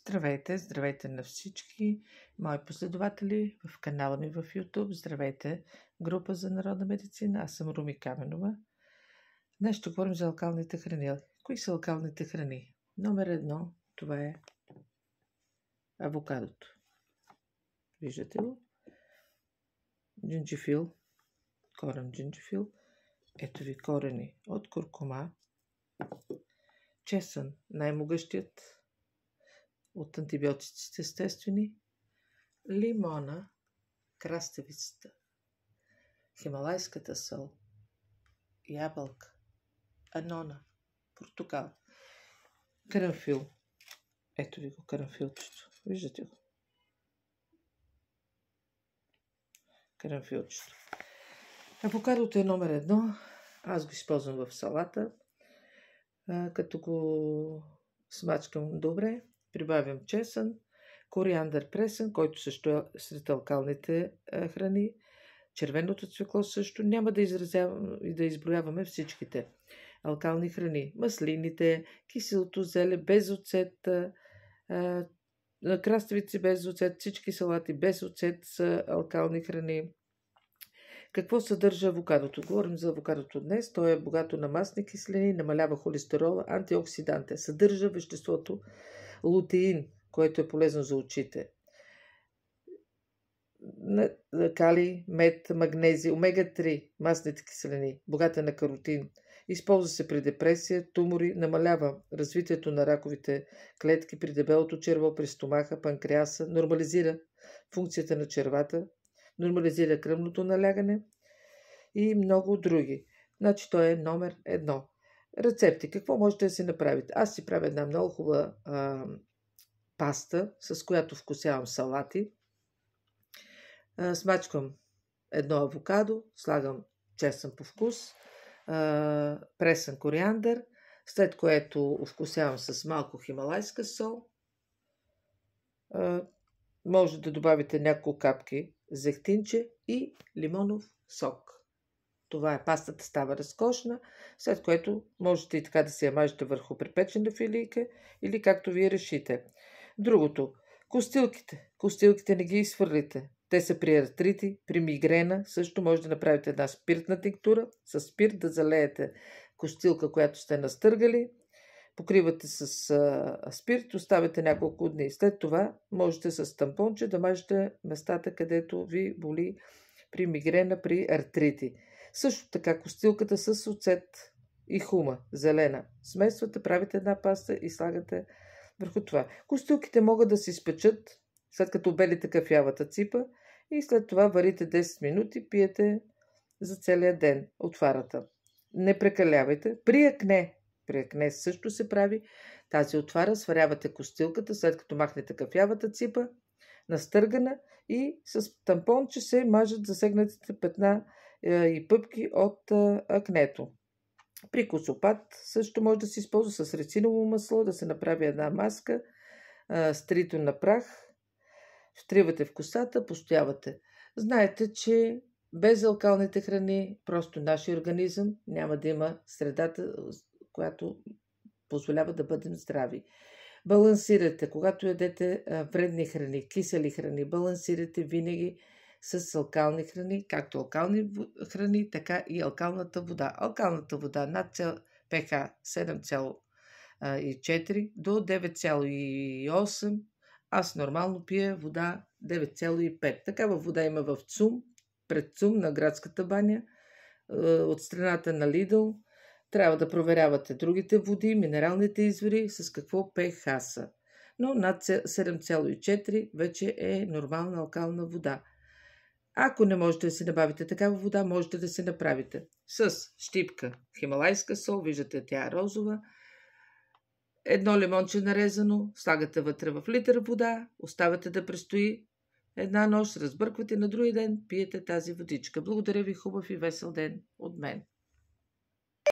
Здравейте, здравейте на всички мои последователи в канала ми в YouTube. Здравейте, група за народна медицина. Аз съм Руми Каменова. Днес ще говорим за алкалните храни. Кои са алкалните храни? Номер 1, това е авокадото. Виждате го? Джинджифил, корен джинджифил. Ето ви корени от куркума. Чесън, най-могъщият от антибиотиците естествени, лимона, краставицата, хималайската сол, ябълка, анона, портокал, карамфил. Ето ви го карамфилчето. Виждате го? Карамфилчето. Авокадото е номер 1. Аз го използвам в салата. Като го смачкам добре, прибавям чесън, кориандър пресен, който също е сред алкалните храни, червеното цвекло също. Няма да изброяваме всичките алкални храни. Маслините, киселото зеле, без оцет, краставици без оцет, всички салати без оцет са алкални храни. Какво съдържа авокадото? Говорим за авокадото днес. То е богато на масни киселини, намалява холестерола, антиоксидант. Съдържа веществото лутеин, което е полезно за очите. Калий, мед, магнези, омега-3, масните киселини, богата на каротин. Използва се при депресия, тумори, намалява развитието на раковите клетки при дебелото черво, при стомаха, панкреаса, нормализира функцията на червата, нормализира кръвното налягане и много други. Значи той е номер 1. Рецепти. Какво можете да си направите? Аз си правя една много хубава паста, с която вкусявам салати. Смачкам едно авокадо, слагам чесън по вкус, пресен кориандър, след което вкусявам с малко хималайска сол. Може да добавите няколко капки зехтинче и лимонов сок. Това е, пастата става разкошна, след което можете и така да се я мажете върху припечена филийка или както вие решите. Другото, костилките. Костилките не ги изхвърлите. Те са при артрити, при мигрена. Също може да направите една спиртна тинктура. С спирт да залеете костилка, която сте настъргали. Покривате с спирт, оставяте няколко дни. След това можете с тампонче да мажете местата, където ви боли при мигрена, при артрити. Също така костилката с оцет и хума, зелена. Смесвате, правите една паста и слагате върху това. Костилките могат да се изпечат, след като обелите кафявата ципа и след това варите 10 минути, пиете за целия ден отварата. Не прекалявайте. При акне също се прави тази отвара. Сварявате костилката, след като махнете кафявата ципа, настъргана и с тампонче се мажат засегнатите петна и пъпки от акнето. При косопат също може да се използва с рециново масло, да се направи една маска, стрито на прах, втривате в косата, постоявате. Знаете, че без алкалните храни просто нашия организъм няма да има средата, която позволява да бъдем здрави. Балансирайте, когато ядете вредни храни, кисели храни, балансирайте винаги с алкални храни, както алкални храни, така и алкалната вода. Алкалната вода над pH 7,4 до 9,8. Аз нормално пия вода 9,5. Такава вода има в ЦУМ, пред ЦУМ на градската баня, от страната на Lidl. Трябва да проверявате другите води, минералните извори, с какво pH са. Но над 7,4 вече е нормална алкална вода. Ако не можете да си набавите такава вода, можете да се направите с щипка хималайска сол, виждате тя е розова, едно лимонче нарезано, слагате вътре в литър вода, оставяте да престои една нощ, разбърквате на други ден, пиете тази водичка. Благодаря ви, хубав и весел ден от мен.